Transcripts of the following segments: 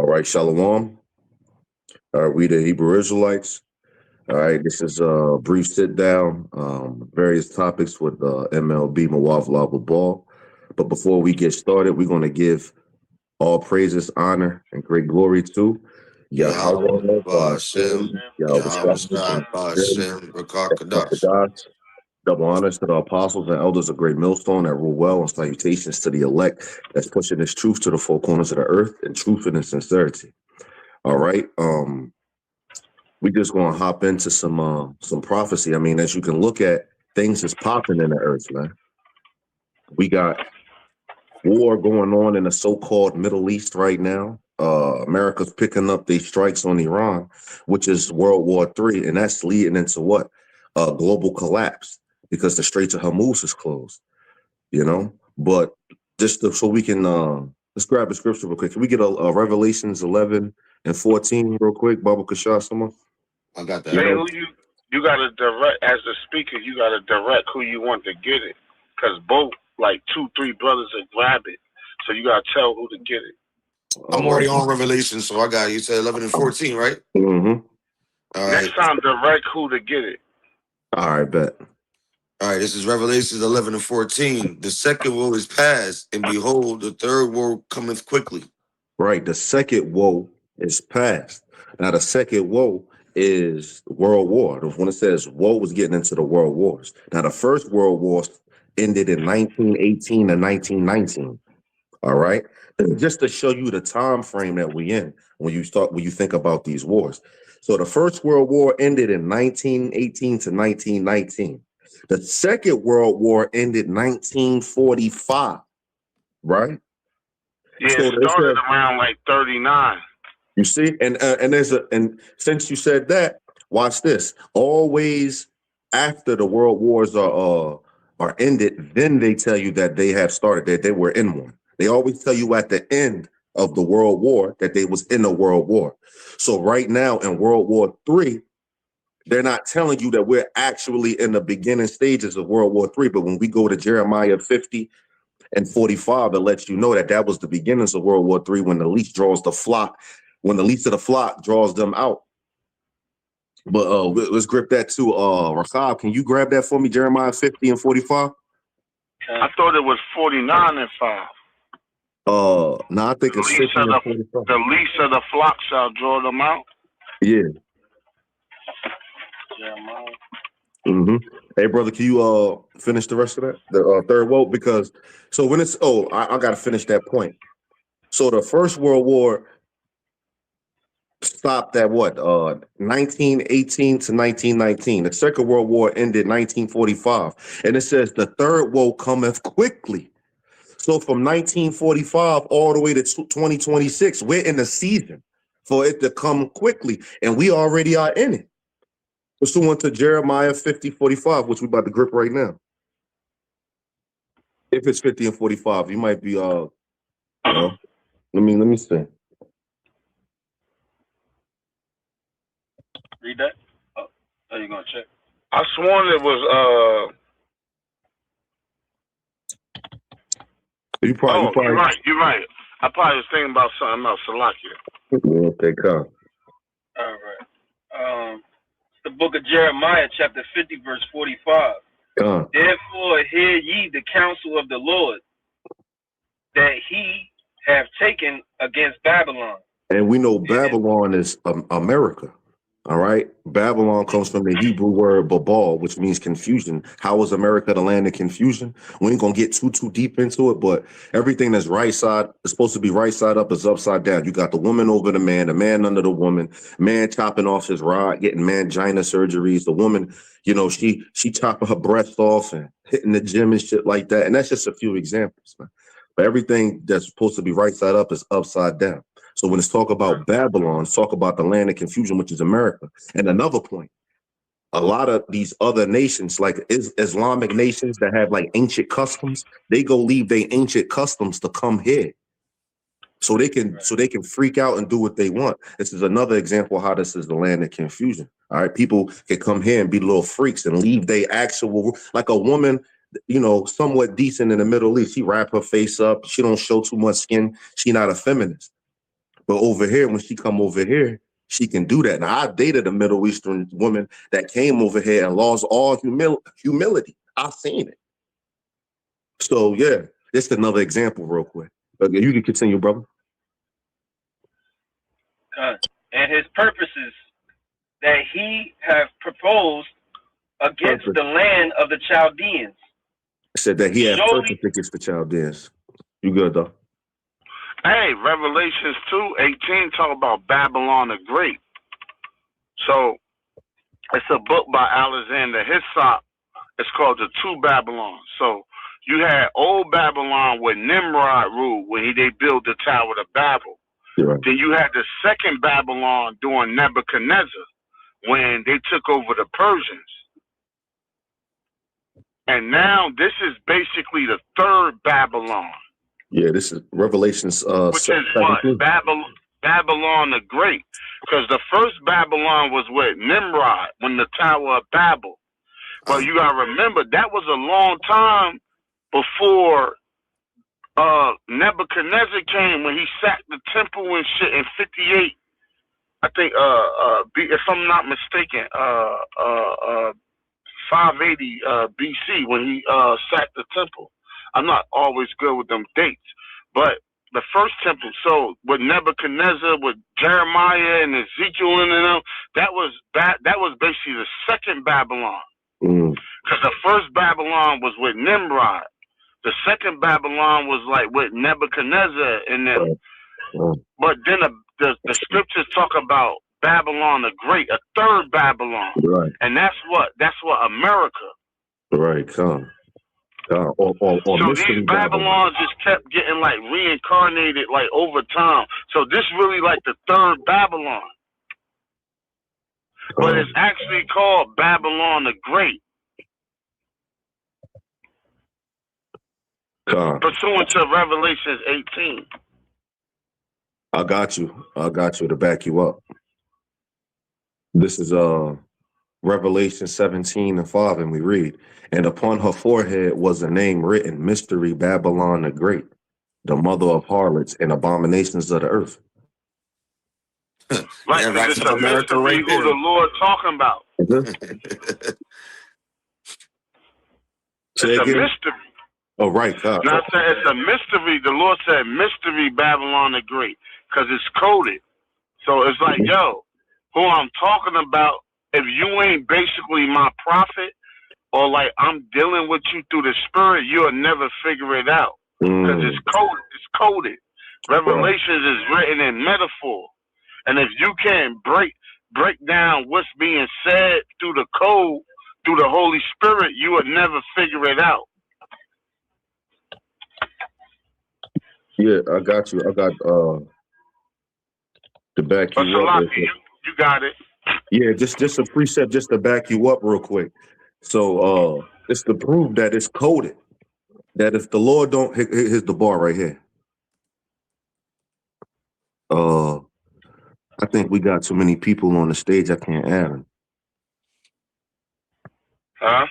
right, Shalom. We the Hebrew Israelites. All right, this is a brief sit down, various topics with MLB Mawath La Babal. But before we get started, we're going to give all praises, honor, and great glory to Yahweh Yahweh, Ba'ashem, Yahweh Yahweh, Ba'ashem, Rakakadash. Yahweh. Double honors to the apostles and elders of Great Millstone that rule well, and salutations to the elect that's pushing this truth to the four corners of the earth in truth and in sincerity. All right. We just gonna hop into some prophecy. I mean, as you can look at, things is popping in the earth, man. We got war going on in the so-called Middle East right now. America's picking up these strikes on Iran, which is World War III, and that's leading into what? Global collapse, because the Straits of Hormuz is closed, you know? But so we can, let's grab a scripture real quick. Can we get a Revelations 11 and 14 real quick? Baba Kashah, someone? I got that. Say who you got to direct, as the speaker, you got to direct who you want to get it. Because both, like 2-3 brothers will grab it. So you got to tell who to get it. I'm already on Revelation, so I got you said 11 and 14, right? Mm-hmm. All right. Next time, direct who to get it. All right, bet. All right, this is Revelations 11 and 14. The second woe is past, and behold, the third woe cometh quickly. Right, the second woe is past. Now, the second woe is World War. When it says woe, was getting into the world wars. Now, the first World War ended in 1918 and 1919. All right, just to show you the time frame that we in when you think about these wars. So the first World War ended in 1918 to 1919. The second World War ended 1945. Right? Yeah, so it started around like 39. You see, and since you said that, watch this. Always after the world wars are ended, then they tell you that they have started, that they were in one. They always tell you at the end of the World War that they was in a World War. So right now in World War III, they're not telling you that we're actually in the beginning stages of World War III. But when we go to Jeremiah 50 and 45, it lets you know that that was the beginnings of World War III, when the least draws the flock. When the least of the flock draws them out. But let's grip that too. Rachab, can you grab that for me? Jeremiah 50 and 45. I thought it was 49 and 5. No, I think it's 50 and 45. The least of the flock shall draw them out. Yeah. Mm-hmm. Hey, brother, can you finish the rest of that? The third woe? Because so when it's I got to finish that point. So the First World War stopped at what? 1918 to 1919. The Second World War ended 1945. And it says the third woe cometh quickly. So from 1945 all the way to 2026, we're in the season for it to come quickly. And we already are in it. Pursuant to Jeremiah 50:45, which we're about to grip right now. If it's 50 and 45, you might be let me see. Read that. Oh, are you gonna check? I sworn it was You're right. You're right. I probably was thinking about something else. Salakia. Okay, come. All right. The book of Jeremiah, chapter 50, verse 45. Therefore, hear ye the counsel of the Lord, that he have taken against Babylon. And we know Babylon is America. All right. Babylon comes from the Hebrew word Babal, which means confusion. How is America the land of confusion? We ain't gonna get too deep into it, but everything that's right side is supposed to be right side up is upside down. You got the woman over the man under the woman, man chopping off his rod, getting mangina surgeries. The woman, she chopping her breast off and hitting the gym and shit like that. And that's just a few examples, man. But everything that's supposed to be right side up is upside down. So when it's talk about Babylon, it's talk about the land of confusion, which is America. And another point, a lot of these other nations, like Islamic nations that have like ancient customs, they go leave their ancient customs to come here. So they can freak out and do what they want. This is another example of how this is the land of confusion. All right. People can come here and be little freaks and leave their actual, like a woman, somewhat decent in the Middle East. She wrap her face up. She don't show too much skin. She not a feminist. But over here, when she come over here, she can do that. Now, I dated a Middle Eastern woman that came over here and lost all humility. I've seen it. So, yeah, just another example real quick. Okay, you can continue, brother. And his purposes that he have proposed against the land of the Chaldeans. Said that he had purpose against the Chaldeans. You good, though? Hey, Revelations 2:18 talk about Babylon the Great. So it's a book by Alexander Hyssop. It's called The Two Babylons. So you had old Babylon where Nimrod ruled when they built the Tower of Babel. Right. Then you had the second Babylon during Nebuchadnezzar when they took over the Persians. And now this is basically the third Babylon. Yeah, this is Revelations. Which is what? Babylon the Great. Because the first Babylon was with Nimrod when the Tower of Babel. But you got to remember, that was a long time before Nebuchadnezzar came when he sacked the temple and shit in 58. I think, if I'm not mistaken, 580 BC when he sacked the temple. I'm not always good with them dates, but the first temple. So with Nebuchadnezzar, with Jeremiah and Ezekiel and them, that was basically the second Babylon. Because the first Babylon was with Nimrod. The second Babylon was like with Nebuchadnezzar and them. But then the scriptures talk about Babylon the Great, a third Babylon. Right. And that's what America. Right, come. So these Babylons just kept getting like reincarnated like over time. So this really like the third Babylon. But it's actually called Babylon the Great. Pursuant to Revelations 18. I got you to back you up. This is Revelation 17:5, and we read, and upon her forehead was a name written, Mystery Babylon the Great, the mother of harlots and abominations of the earth. Right, yeah, it's a mystery right who the Lord talking about. It's a mystery. Oh, right. Now I said it's a mystery. The Lord said Mystery Babylon the Great because it's coded. So it's like, yo, who I'm talking about, if you ain't basically my prophet or like I'm dealing with you through the spirit, you'll never figure it out because it's coded. It's coded. Revelations is written in metaphor. And if you can't break down what's being said through the code, through the Holy Spirit, you would never figure it out. Yeah, I got you. I got to back you up. You got it. Yeah, just a precept just to back you up real quick. So it's to prove that it's coded. That if the Lord don't, here's the bar right here. I think we got too many people on the stage. I can't add them. Huh?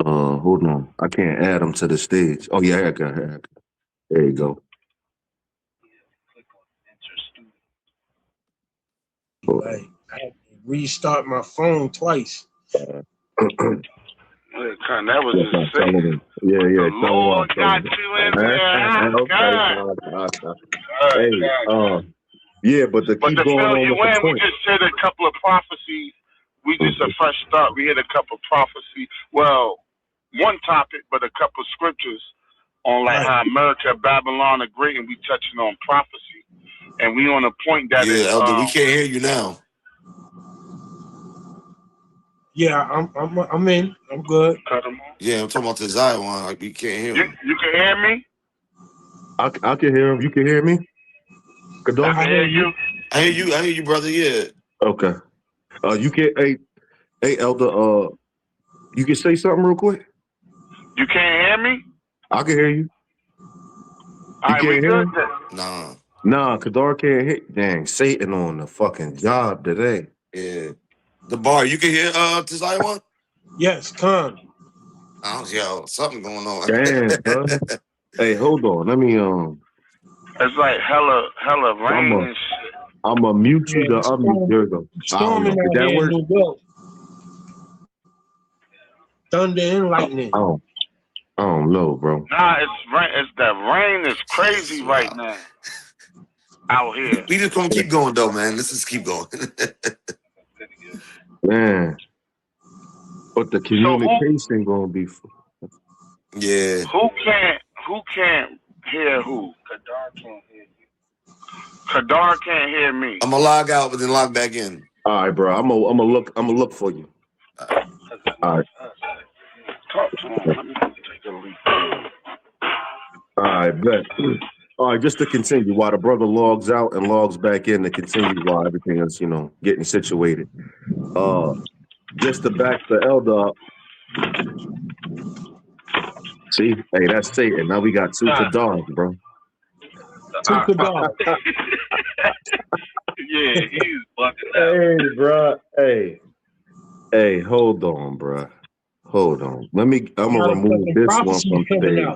Hold on. I can't add them to the stage. Oh yeah, I got it. There you go. I had to restart my phone twice. That was insane. Yeah. The Lord got you in there. Yeah, but to keep going on with the point. We just said a couple of prophecies. We just a fresh start. We hit a couple of prophecies. Well, one topic, but a couple of scriptures on like how America, Babylon the Great, and we touching on prophecy. And we on a point that is, Elder, we can't hear you now. Yeah, I'm in. I'm good. Yeah, I'm talking about the Zion one. Like, we can't hear him. You can hear me? I can hear him. You can hear me? I can hear you. I hear you, brother. Yeah. Okay. You can. Hey, Elder. You can say something real quick. You can't hear me? I can hear you. All right, we good then? Nah, Kadar can't hit. Dang, Satan on the fucking job today. Yeah. The bar, you can hear Tazai one? Yes, come. Yo, something going on. Damn, bro. Hey, hold on. Let me It's like hella rain and shit. I'm gonna mute you to unmute. There we go. I don't know. Storming Did out that here in work? New York. Thunder and lightning. I don't know, bro. Nah, it's that rain is crazy right now out here. We just gonna keep going though, man. Let's just keep going. Man. But the communication gonna be yeah. Who can't hear who? Kadar can't hear you. Kadar can't hear me. I'm gonna log out, but then log back in. all right, bro. I'm gonna look for you. All right. Talk to him. Let me take a leak. All right, bet. All right, just to continue, while the brother logs out and logs back in to continue while everything is, getting situated. Just to back the elder up. See, hey, that's Satan. Now we got two Kadars, bro. Two Kadar. Yeah, he's bugging out. Hey, bro. Hey, hold on, bro. Hold on. I'm gonna remove this one from today.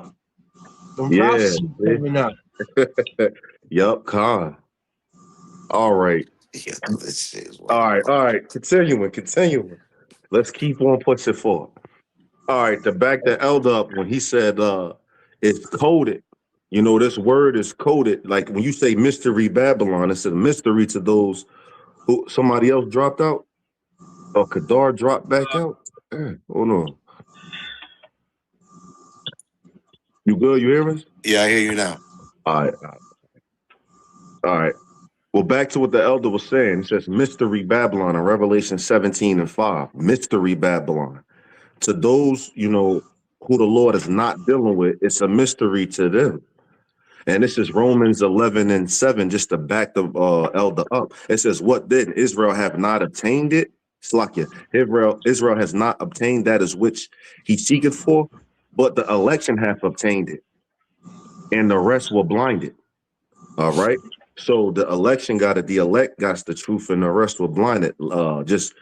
Coming out. Yup, Khan. All right. Yeah, this shit is All right. Continuing. Let's keep on pushing forward. All right, to back the elder up when he said it's coded. This word is coded. Like when you say mystery Babylon, it's a mystery to those who somebody else dropped out. Or Kadar dropped back out. Hold on. You good? You hear us? Yeah, I hear you now. All right. Well, back to what the elder was saying. It says mystery Babylon in Revelation 17:5. Mystery Babylon. To those, who the Lord is not dealing with, it's a mystery to them. And this is Romans 11:7, just to back the elder up. It says, what then? Israel have not obtained it? Slakia. Israel has not obtained that as which he seeketh for, but the election hath obtained it, and the rest were blinded. All right. So the election got it, the elect got the truth, and the rest were blinded. Just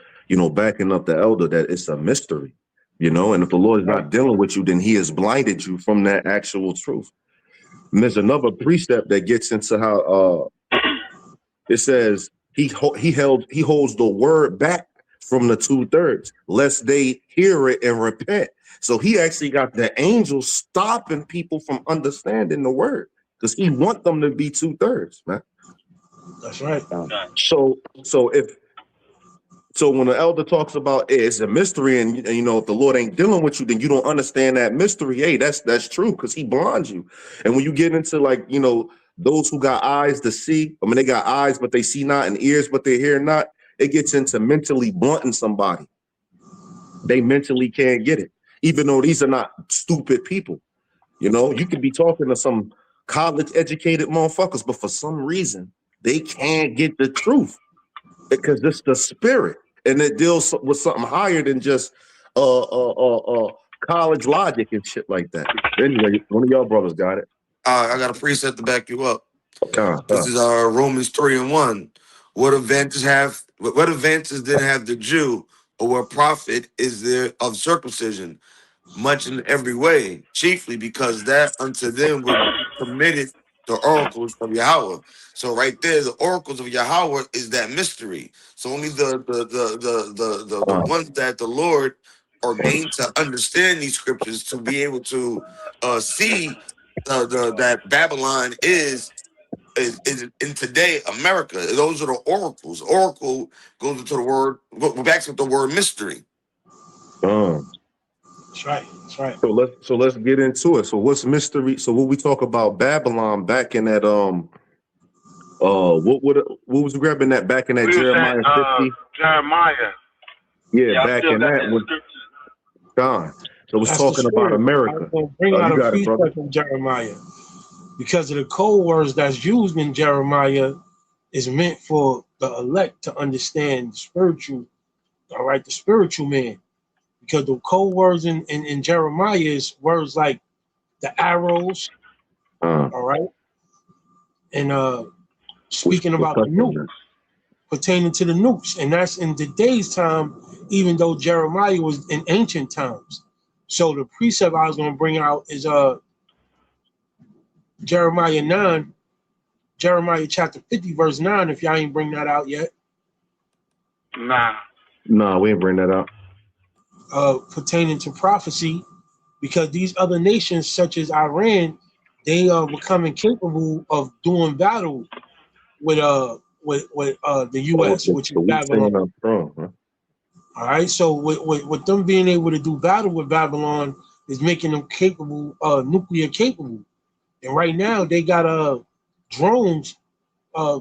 backing up the elder that it's a mystery, and if the Lord is not dealing with you, then he has blinded you from that actual truth. And there's another precept that gets into how it says he holds the word back from the 2/3, lest they hear it and repent. So he actually got the angels stopping people from understanding the word because he want them to be 2/3, man. That's right. So when the elder talks about it's a mystery, and if the Lord ain't dealing with you, then you don't understand that mystery. Hey, that's true because he blinds you. And when you get into those who got eyes to see, they got eyes but they see not, and ears but they hear not. It gets into mentally blunting somebody. They mentally can't get it, even though these are not stupid people. You could be talking to some college-educated motherfuckers, but for some reason they can't get the truth because it's the spirit. And it deals with something higher than just college logic and shit like that. Anyway, one of y'all brothers got it. I got a precept to back you up. This is Romans 3:1. What advantage did have the Jew, or what profit is there of circumcision? Much in every way, chiefly because that unto them were committed the oracles of Yahweh. So right there, the oracles of Yahweh is that mystery. So only the ones that the Lord ordained to understand these scriptures to be able to see that Babylon is in today America. Those are the oracles. Oracle goes into the word, backs with the word mystery. That's right. So let's get into it. So what's mystery? So when we talk about Babylon back in that what was grabbing that back in that Jeremiah 50? Jeremiah. Yeah, back in that was gone. So it's talking about America. Bring out a precept from Jeremiah. Because of the code words that's used in Jeremiah is meant for the elect to understand the spiritual, all right, the spiritual man. Because the code words in Jeremiah is words like the arrows, all right, and speaking about the nuke, pertaining to the nukes. And that's in today's time, even though Jeremiah was in ancient times. So the precept I was going to bring out is Jeremiah 9, Jeremiah chapter 50, verse 9, if y'all ain't bring that out yet. Nah, we ain't bring that out. Pertaining to prophecy, because these other nations, such as Iran, they are becoming capable of doing battle with the U.S., which is Babylon. Huh? All right, so with them being able to do battle with Babylon is making them capable, nuclear capable. And right now they got drones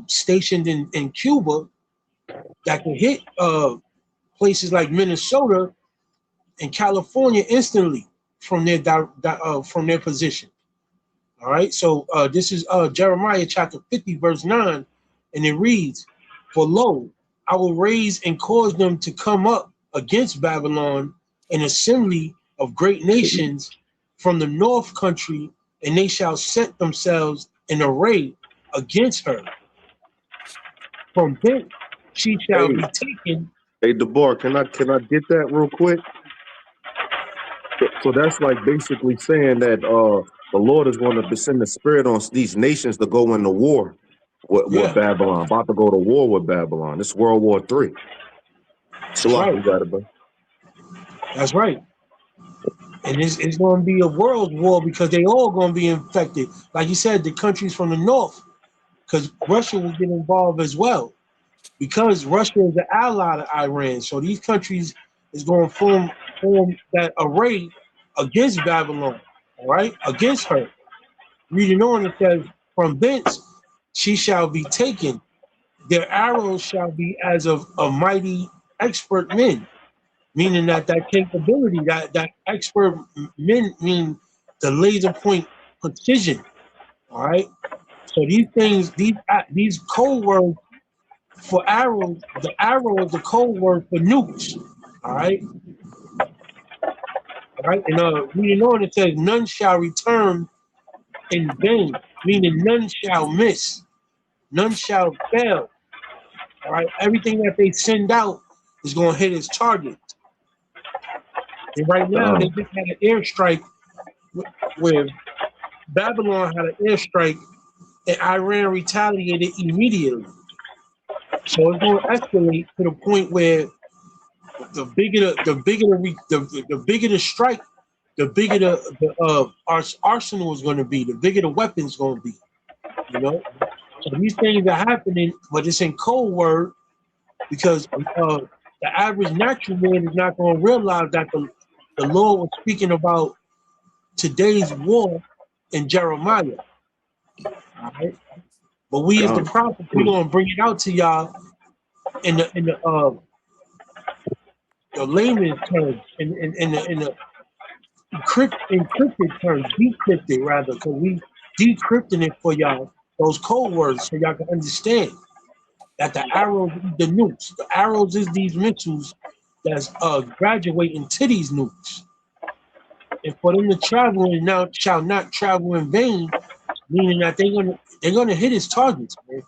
stationed in Cuba that can hit places like Minnesota and California instantly from their position. All right, so this is Jeremiah chapter 50, verse 9, and it reads, "For lo, I will raise and cause them to come up against Babylon, an assembly of great nations from the north country, and they shall set themselves in array against her. From thence she shall be taken." Hey, DeBar, can I get that real quick? So that's like basically saying that the Lord is going to send the Spirit on these nations to go into war with Babylon, about to go to war with Babylon. It's World War III. That's right. You got it, bro. That's right. And it's going to be a world war because they all going to be infected. Like you said, the countries from the north, because Russia will get involved as well. Because Russia is an ally to Iran. So these countries is going to form that array against Babylon, all right, against her. Reading on, it says, "From thence she shall be taken. Their arrows shall be as of a mighty expert men." Meaning that capability, that expert men mean the laser point precision. All right. So these things, these code words for arrows, the arrow is the code word for nukes. All right. All right. And reading on, it says, "None shall return in vain," meaning none shall miss, none shall fail. All right. Everything that they send out is going to hit its target. And right now, they just had an airstrike where Babylon had an airstrike and Iran retaliated immediately. So it's going to escalate to the point where the bigger the strike, the bigger the arsenal is going to be, the bigger the weapons going to be. You know, so these things are happening, but it's in code word because the average natural man is not going to realize that the Lord was speaking about today's war in Jeremiah. All right. But we as the prophets, we're gonna bring it out to y'all in the layman's terms, in the encrypted terms, decrypted rather, because we decrypting it for y'all, those code words, so y'all can understand that the arrows is the nukes. The arrows is these missiles that's graduating to these nukes. And for them to travel and now shall not travel in vain, meaning that they're gonna hit its targets, man.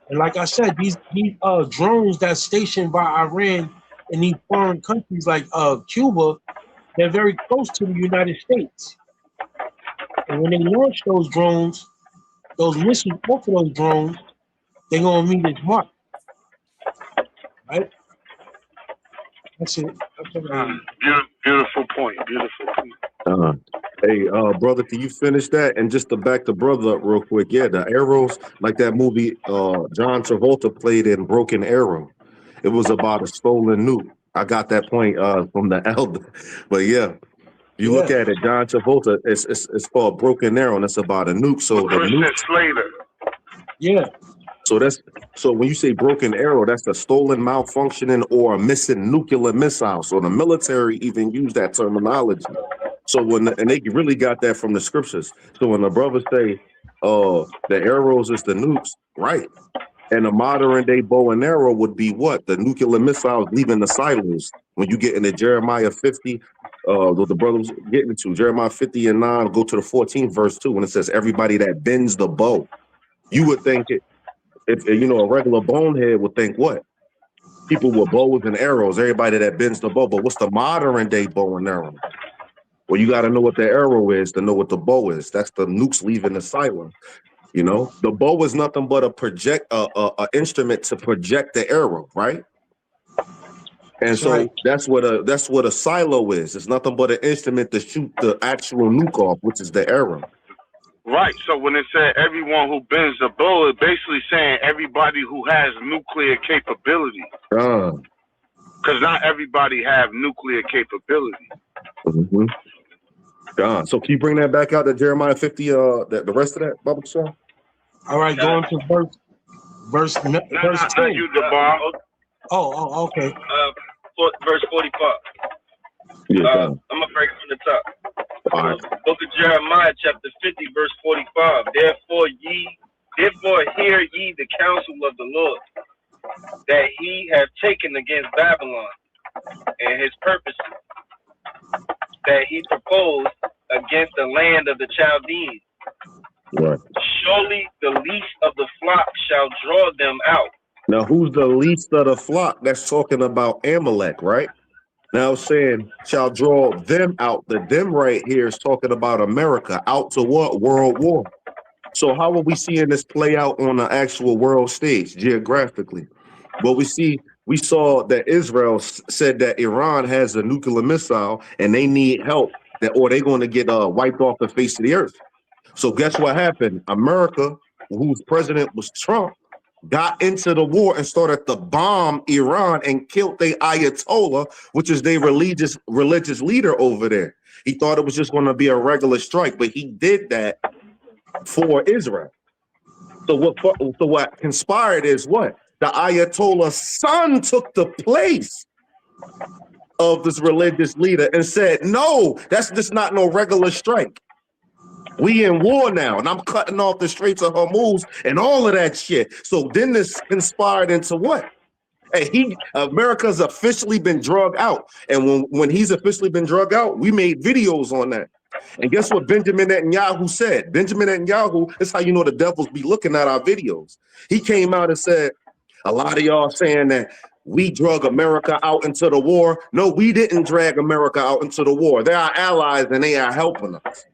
And like I said, these drones that's stationed by Iran in these foreign countries like Cuba, they're very close to the United States. And when they launch those drones, those missiles off of those drones, they're gonna meet its mark. Right? That's it. Beautiful point. Beautiful point. Hey, brother, can you finish that? And just to back the brother up real quick, yeah, the arrows, like that movie John Travolta played in Broken Arrow. It was about a stolen nuke. I got that point from the elder. But yeah, you look at it, John Travolta, it's called Broken Arrow, and it's about a nuke. So the Christian Slater. Yeah. So when you say broken arrow, that's a stolen, malfunctioning, or a missing nuclear missile. So the military even use that terminology. So and they really got that from the scriptures. So when the brothers say, the arrows is the nukes, right? And a modern day bow and arrow would be what? The nuclear missiles leaving the silos. When you get into Jeremiah 50, what the brothers getting into, Jeremiah 50 and 9, go to the 14th verse 2, when it says everybody that bends the bow. You would think if you know, a regular bonehead would think what? People with bows and arrows, everybody that bends the bow. But what's the modern day bow and arrow? Well, you got to know what the arrow is to know what the bow is. That's the nukes leaving the silo. You know, the bow is nothing but a instrument to project the arrow, right? And so that's what a silo is. It's nothing but an instrument to shoot the actual nuke off, which is the arrow. Right. So when it said everyone who bends the bow, it's basically saying everybody who has nuclear capability. Because not everybody have nuclear capability. So can you bring that back out to Jeremiah 50? The rest of that, Bubba Shaw? All right, going to verse 10. You, Debar. Okay. Verse 45. Yeah, I'm gonna break it from the top. All right. Book of Jeremiah, chapter 50, verse 45. Therefore hear ye the counsel of the Lord, that he hath taken against Babylon, and his purposes that he proposed against the land of the Chaldeans. Right. Surely the least of the flock shall draw them out. Now, who's the least of the flock? That's talking about Amalek, right? Now, saying shall draw them out. The them right here is talking about America. Out to what? World war. So how are we seeing this play out on the actual world stage geographically? Well, we saw that Israel said that Iran has a nuclear missile and they need help, or they're going to get wiped off the face of the earth. So guess what happened? America, whose president was Trump, got into the war and started to bomb Iran and killed their Ayatollah, which is their religious leader over there. He thought it was just going to be a regular strike, but he did that for Israel. So what conspired is what? The Ayatollah's son took the place of this religious leader and said, no, that's just not no regular strike. We in war now, and I'm cutting off the Straits of Hormuz and all of that shit. So then this conspired into what? Hey, America's officially been drugged out. And when he's officially been drugged out, we made videos on that. And guess what Benjamin Netanyahu said? Benjamin Netanyahu, that's how you know the devils be looking at our videos. He came out and said, a lot of y'all saying that we drug America out into the war. No, we didn't drag America out into the war. They're our allies and they are helping us.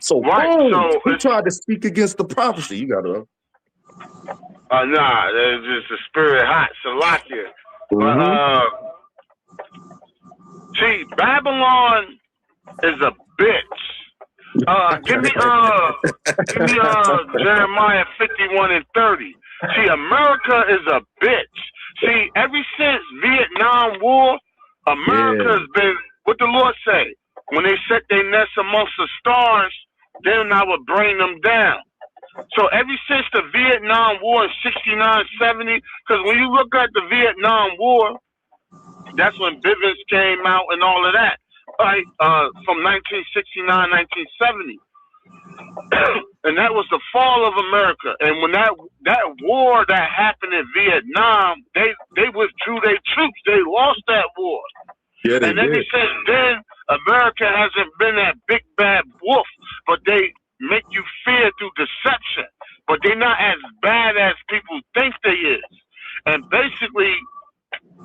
So, so he tried to speak against the prophecy. You got to. Nah, it's just the spirit hot, Salakia. See, Babylon is a bitch. Give me Jeremiah 51 and 30. See, America is a bitch. See, ever since Vietnam War, America's been, what the Lord say? When they set their nest amongst the stars, then I would bring them down. So ever since the Vietnam War in 69, 70, because when you look at the Vietnam War, that's when Bivens came out and all of that, right? From 1969, 1970. And that was the fall of America. And when that war that happened in Vietnam, they withdrew their troops. They lost that war. Yeah, and then they said, then America hasn't been that big bad wolf, but they make you fear through deception. But they're not as bad as people think they is. And basically,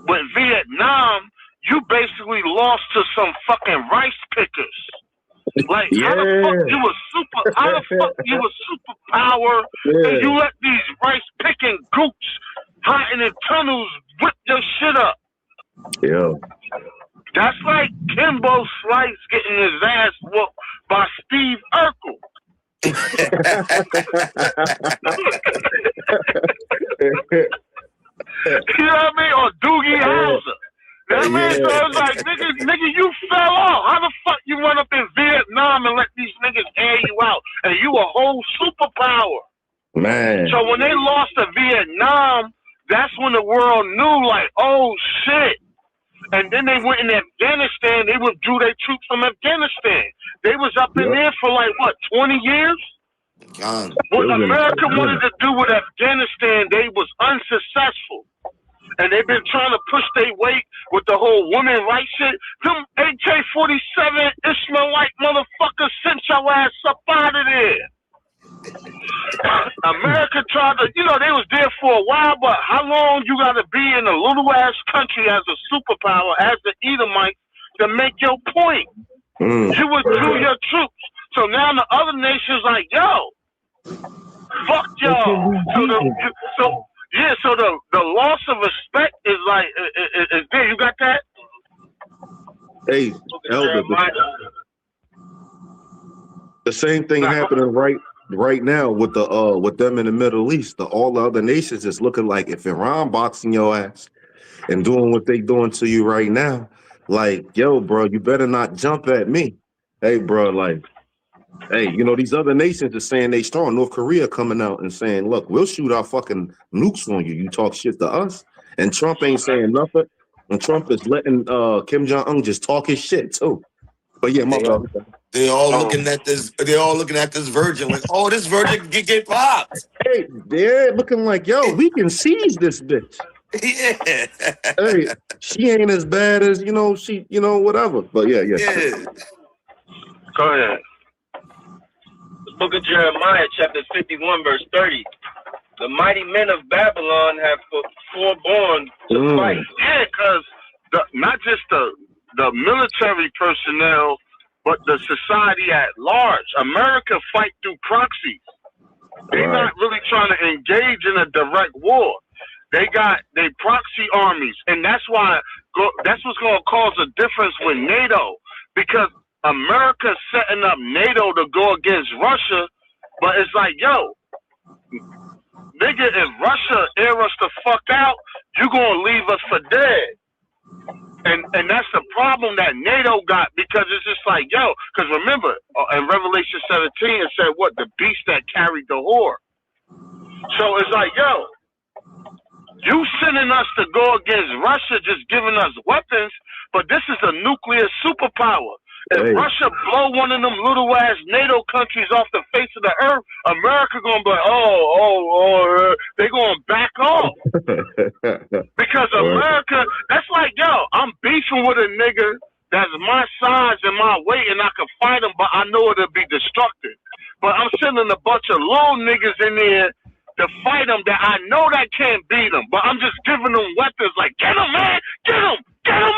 with Vietnam, you basically lost to some fucking rice pickers. Like, how the fuck you a superpower and you let these rice picking goops hiding in tunnels whip your shit up? Yeah. That's like Kimbo Slice getting his ass whooped by Steve Urkel. You know what I mean? Or Doogie Howser. You know what I mean? So it's like, nigga, you fell off. How the fuck you run up in Vietnam and let these niggas air you out? And you a whole superpower. Man. So when they lost to Vietnam, that's when the world knew, like, oh, shit. And then they went in Afghanistan. They withdrew their troops from Afghanistan. They was up in there for, like, what, 20 years? What America wanted to do with Afghanistan, they was unsuccessful. And they've been trying to push their weight with the whole women rights shit. Them AK-47 Ishmaelite motherfuckers sent your ass up out of there. America tried to, you know, they was there for a while, but how long you got to be in a little ass country as a superpower, as the Edomites, to make your point? You withdrew your troops. So now the other nations like, yo, Fuck y'all. So the loss of respect is like is there. You got that? Hey, Elder, the same thing happening right now with with them in the Middle East. All the other nations is looking like if Iran boxing your ass and doing what they doing to you right now, like, yo, bro, you better not jump at me. Hey, bro, like, hey, you know, these other nations are saying they strong. North Korea coming out and saying, look, we'll shoot our fucking nukes on you. You talk shit to us. And Trump ain't saying nothing. And Trump is letting Kim Jong-un just talk his shit too. But yeah, my brother. They all looking at this. They all looking at this virgin like, oh, this virgin can get popped. Hey, they're looking like, yo, we can seize this bitch. Yeah. Hey, she ain't as bad as, you know, whatever. But yeah. Go ahead. The book of Jeremiah, chapter 51, verse 30. The mighty men of Babylon have forborne to fight. Yeah, because not just the military personnel, but the society at large. America fight through proxies. They're not really trying to engage in a direct war. They proxy armies, and that's what's going to cause a difference with NATO, because America's setting up NATO to go against Russia, but it's like, yo, nigga, if Russia air us the fuck out, you gonna leave us for dead. And that's the problem that NATO got, because it's just like, yo, because remember, in Revelation 17, it said what? The beast that carried the whore. So it's like, yo, you sending us to go against Russia, just giving us weapons, but this is a nuclear superpower. If Russia blow one of them little ass NATO countries off the face of the earth, America gonna be like, they gonna back off. Because America, that's like, yo, I'm beefing with a nigga that's my size and my weight, and I can fight him, but I know it'll be destructive. But I'm sending a bunch of little niggas in there to fight them that I know that can't beat them, but I'm just giving them weapons like, get him, man, get him,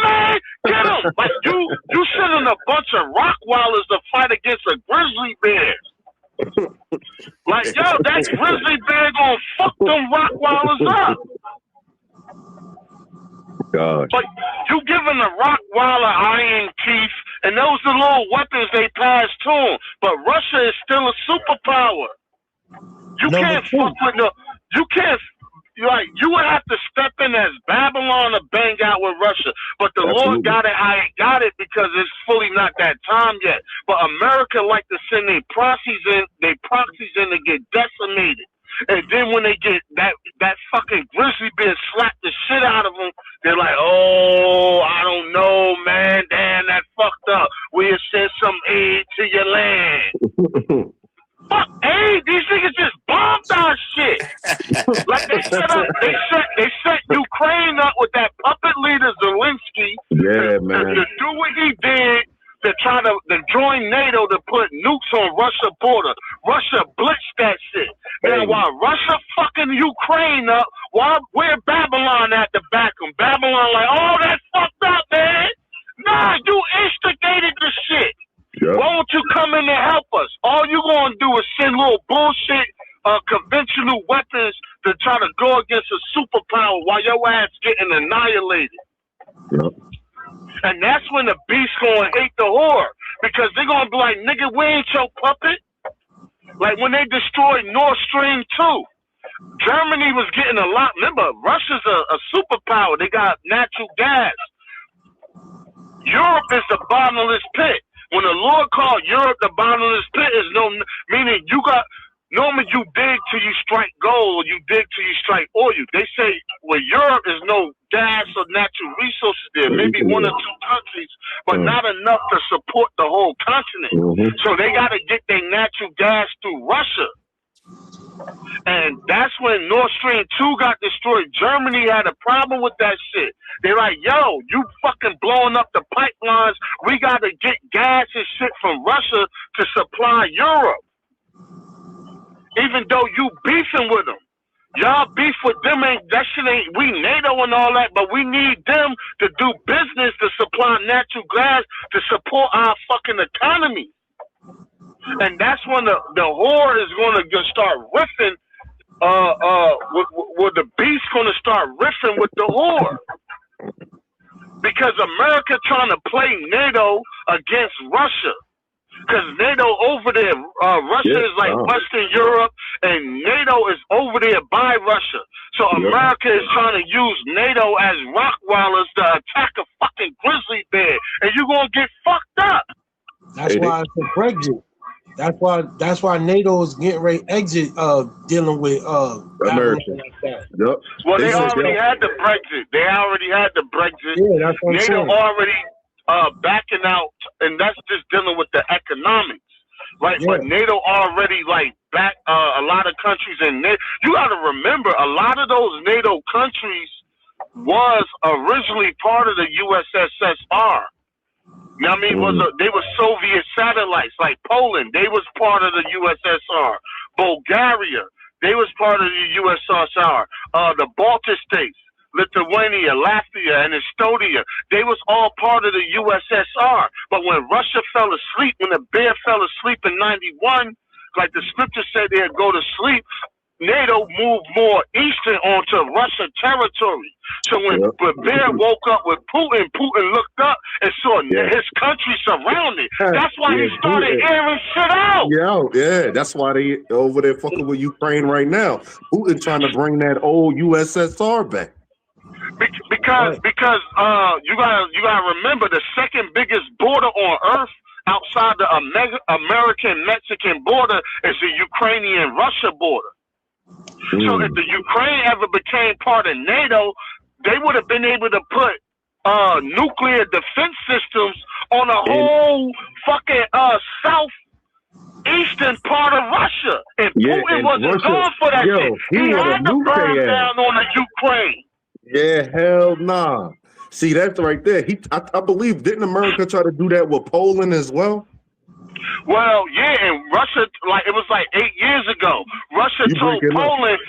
man, get him. Like, you sending a bunch of Rockwallers to fight against a grizzly bear. Like, yo, that grizzly bear gonna fuck them Rockwallers up. God. But you giving a Rockwaller iron teeth, and those are little weapons they pass to them. But Russia is still a superpower. You can't fuck with you can't, like, you would have to step in as Babylon to bang out with Russia. But the Lord got it, I ain't got it, because it's fully not that time yet. But America like to send their proxies in to get decimated. And then when they get that fucking grizzly bear slap the shit out of them, they're like, oh, I don't know, man. Damn, that fucked up. We'll send some aid to your land. Fuck aid, these niggas just bombed our shit. Like they set Ukraine up with that puppet leader Zelensky to do what he did, to try to join NATO to put nukes on Russia border. Russia blitzed that shit. Now while Russia fucking Ukraine up, where Babylon at to back them? Babylon like, oh, that's fucked up, man. Nah, you instigated the shit. Yep. Why won't you come in and help us? All you gonna do is send little bullshit conventional weapons to try to go against a superpower while your ass getting annihilated. Yep. And that's when the beast gonna hate the whore, because they're gonna be like, nigga, we ain't your puppet. Like when they destroyed Nord Stream 2, Germany was getting a lot. Remember, Russia's a superpower. They got natural gas. Europe is the bottomless pit. When the Lord called Europe the bottomless pit, is meaning normally you dig till you strike gold, or you dig till you strike oil. They say, well, Europe is no gas or natural resources there, maybe one or two countries, but not enough to support the whole continent. So they got to get their natural gas through Russia. And that's when Nord Stream 2 got destroyed. Germany had a problem with that shit. They're like, yo, you fucking blowing up the pipelines. We got to get gas and shit from Russia to supply Europe. Even though you beefing with them. Y'all beef with them, that shit ain't, we NATO and all that, but we need them to do business to supply natural gas to support our fucking economy. And that's when the whore is going to start riffing Russia is like Western Europe, and NATO is over there by Russia. So America is trying to use NATO as Rockwallers to attack a fucking grizzly bear, and you're gonna get fucked up. That's why it's a Brexit. That's why NATO is getting ready to exit dealing with America. Like that. Yep. Well, they already had the Brexit. Yeah, that's what I'm NATO saying. already backing out, and that's just dealing with the economics. Right, but NATO already like back a lot of countries, and you got to remember a lot of those NATO countries was originally part of the USSR. You know what I mean? They were Soviet satellites, like Poland. They was part of the USSR. Bulgaria, they was part of the USSR. The Baltic states, Lithuania, Latvia, and Estonia, they was all part of the USSR. But when Russia fell asleep, when the bear fell asleep in 91, like the scripture said they'd go to sleep, NATO moved more eastern onto Russian territory. So when Bear woke up with Putin looked up and saw his country surrounded. That's why he started airing shit out. Yeah, that's why they over there fucking with Ukraine right now. Putin trying to bring that old USSR back. Because you gotta remember the second biggest border on earth outside the American-Mexican border is the Ukrainian-Russia border. So if the Ukraine ever became part of NATO, they would have been able to put nuclear defense systems on the whole fucking southeastern part of Russia. And Putin wasn't going for that shit. He had to burn down on the Ukraine. Yeah, hell nah. See, that's right there. I believe, didn't America try to do that with Poland as well? Well, yeah, and Russia, like it was like 8 years ago. Russia told Poland.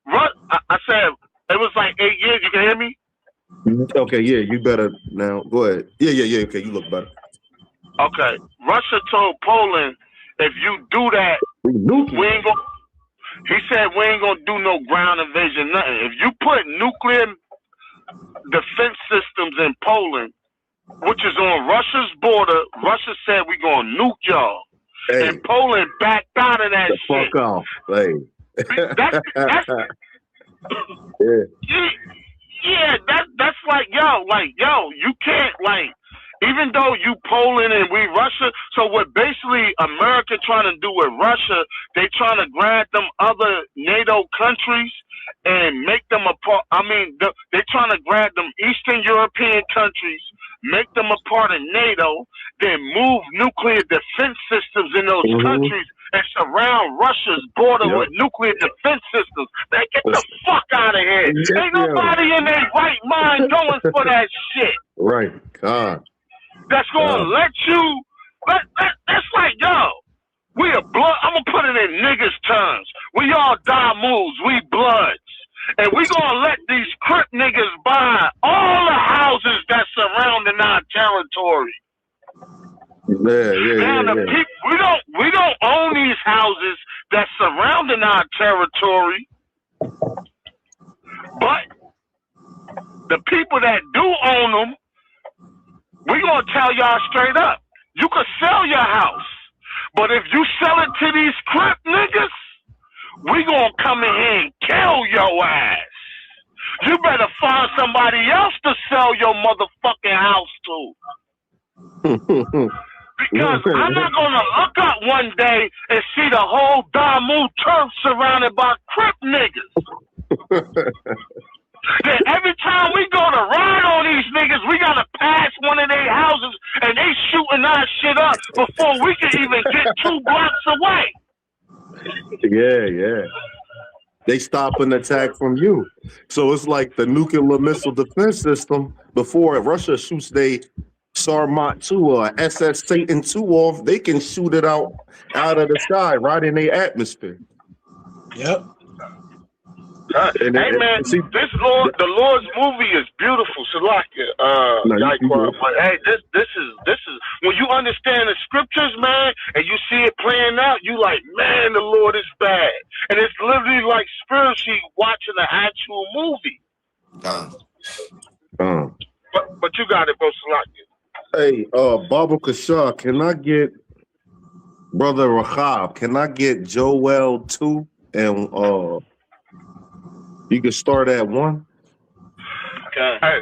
I said it was like 8 years. You can hear me? Okay, yeah, you better now. Go ahead. Yeah. Okay, you look better. Okay, Russia told Poland, if you do that, we ain't gonna. He said we ain't gonna do no ground invasion, nothing. If you put nuclear defense systems in Poland, which is on Russia's border, Russia said we gonna nuke y'all. Hey, and Poland backed out of that shit. Fuck off. Hey. That's that's like yo, you can't even though you Poland and we Russia, so what basically America trying to do with Russia, they trying to grab them other NATO countries and make them a part. I mean, they trying to grab them Eastern European countries, make them a part of NATO, then move nuclear defense systems in those countries and surround Russia's border with nuclear defense systems. Man, get the fuck out of here. Ain't nobody in their right mind going for that shit. Right. God. That's going to let you, that's like, yo, we are blood. I'm going to put it in niggas' terms. We all Damus, we bloods. And we going to let these Crip niggas buy all the houses that's surrounding our territory. We don't own these houses that's surrounding our territory. But the people that do own them, we gonna tell y'all straight up, you can sell your house, but if you sell it to these Crip niggas, we gonna come in here and kill your ass. You better find somebody else to sell your motherfucking house to. Because I'm not gonna look up one day and see the whole Damu turf surrounded by Crip niggas. Then every time we go to ride on these niggas, we gotta pass one of their houses and they shooting our shit up before we can even get 2 blocks away. Yeah. They stop an attack from you. So it's like the nuclear missile defense system. Before Russia shoots they Sarmat 2 or SS Satan 2 off, they can shoot it out of the sky, right in their atmosphere. Yep. Hey man, the Lord's movie is beautiful, Salakia. But hey, this is when you understand the scriptures, man, and you see it playing out, you like, man, the Lord is bad, and it's literally like spiritually watching an actual movie. But you got it, bro, Salakia. Hey, Baba Kashar, can I get Brother Rahab, can I get Joel 2 and you can start at 1? Okay. Hey,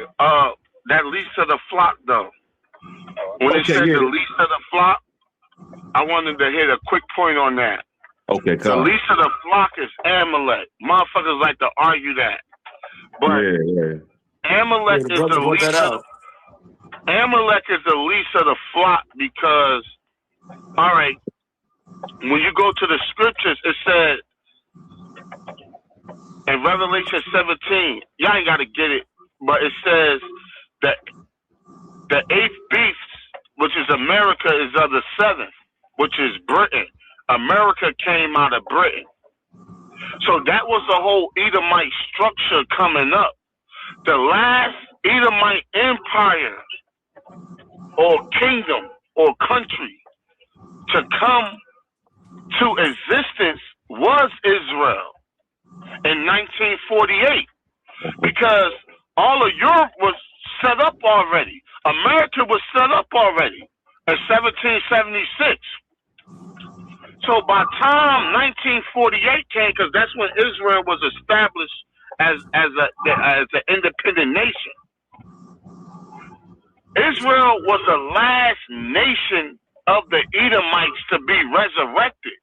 that least of the flock though. When it said the least of the flock, I wanted to hit a quick point on that. Okay, the least of the flock is Amalek. Motherfuckers like to argue that, but Amalek is the least. Amalek is the least of the flock because, all right, when you go to the scriptures, it said in Revelation 17, y'all ain't got to get it, but it says that the 8th beast, which is America, is of the 7th, which is Britain. America came out of Britain. So that was the whole Edomite structure coming up. The last Edomite empire or kingdom or country to come to existence was Israel in 1948, because all of Europe was set up already. America was set up already in 1776. So by time 1948 came, because that's when Israel was established as an independent nation. Israel was the last nation of the Edomites to be resurrected,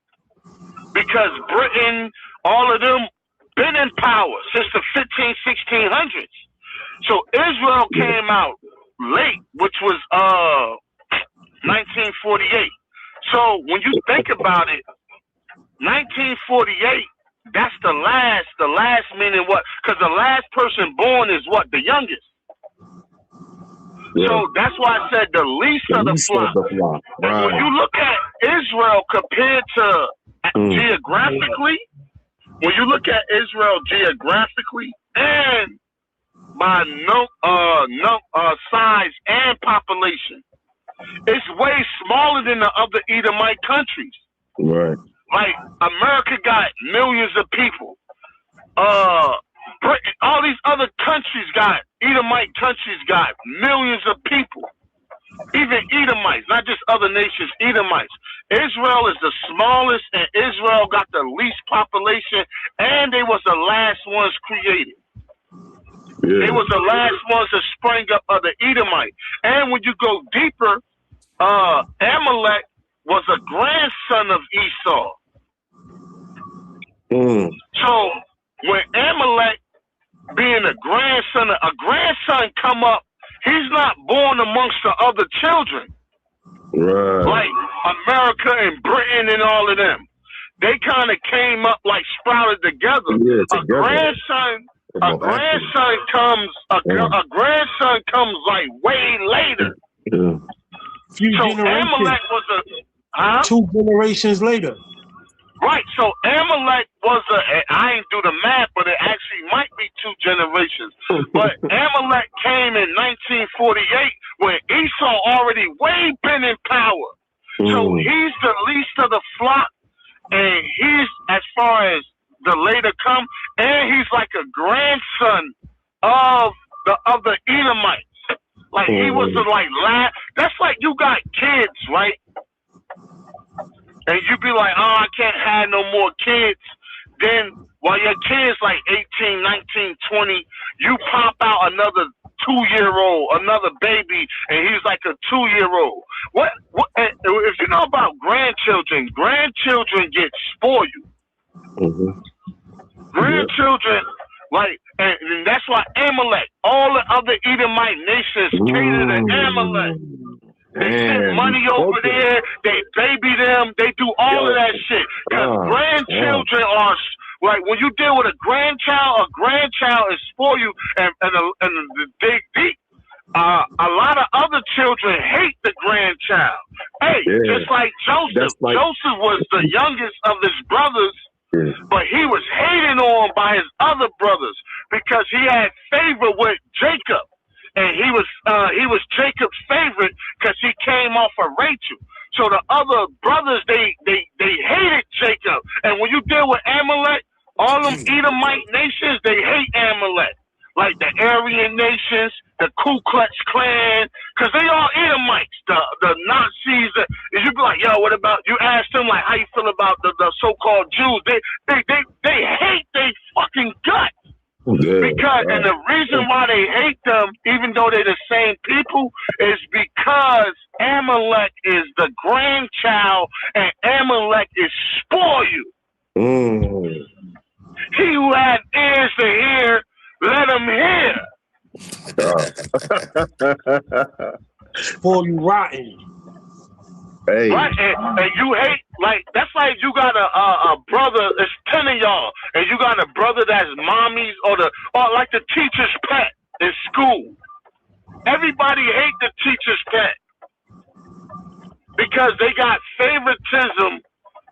because Britain, all of them, been in power since the 1600s. So Israel came out late, which was 1948. So when you think about it, 1948, that's the last meaning what? Because the last person born is what? The youngest. Yeah. So that's why I said the least of the flock. Right. And when you look at Israel compared to geographically, when you look at Israel geographically and by size and population, it's way smaller than the other Edomite countries. Right. Like America got millions of people. Britain, all these other countries Edomite countries got millions of people. Even Edomites, not just other nations, Edomites. Israel is the smallest, and Israel got the least population, and they was the last ones created. Yeah. They was the last ones that sprang up of the Edomite. And when you go deeper, Amalek was a grandson of Esau. So when Amalek, being a grandson come up, he's not born amongst the other children. Right. Like America and Britain and all of them. They kind of came up like sprouted together. Yeah, a grandson comes like way later. Yeah. So Amalek was 2 generations later. Right, so Amalek was I ain't do the math, but it actually might be 2 generations. But Amalek came in 1948 when Esau already way been in power. So he's the least of the flock, and he's, as far as the later come, and he's like a grandson of the Edomites. Like he was the last. That's like you got kids, right? And you be like, oh, I can't have no more kids. Then while your kid's like 18, 19, 20, you pop out another 2-year-old, another baby, and he's like a 2-year-old. What? If you know about grandchildren get spoiled. Grandchildren, and that's why Amalek, all the other Edomite nations cater to Amalek. They send money over there. They baby them. They do all of that shit. Because grandchildren are like, when you deal with a grandchild is for you, and the dig deep. A lot of other children hate the grandchild. Hey, just like Joseph. Joseph was the youngest of his brothers, but he was hated on by his other brothers because he had favor with Jacob. And he was Jacob's favorite because he came off of Rachel. So the other brothers, they hated Jacob. And when you deal with Amalek, all them Edomite nations, they hate Amalek. like the Aryan nations, the Ku Klux Klan, because they all Edomites, the Nazis. And you be like, yo, what about, you ask them, like, how you feel about the so-called Jews? They hate they fucking guts. Because, and the reason why they hate them, even though they're the same people, is because Amalek is the grandchild, and Amalek is spoiled. He who had ears to hear, let him hear. Spoil you rotten. Hey. Right, and you hate, like, that's like you got a brother, it's 10 of y'all, and you got a brother that's mommy's or like the teacher's pet in school. Everybody hate the teacher's pet because they got favoritism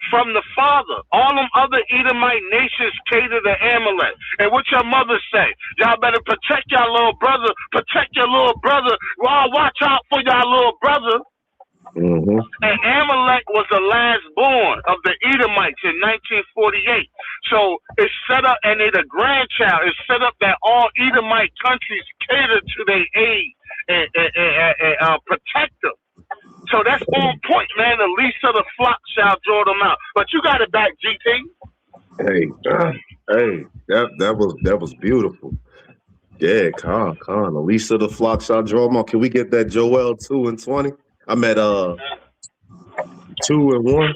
from the father. All them other Edomite nations cater to Amalek. And what your mother say? Y'all better protect y'all little brother. Protect your little brother. Well, watch out for y'all little brother. And Amalek was the last born of the Edomites in 1948. So it's set up, and they're the grandchild. It's set up that all Edomite countries cater to their aid and protect them. So that's on point, man. The least of the flock shall draw them out. But you got it back, GT. Hey, that was beautiful. Yeah, Khan. The least of the flock shall draw them out. Can we get that Joel 2:20? I'm at 2:1.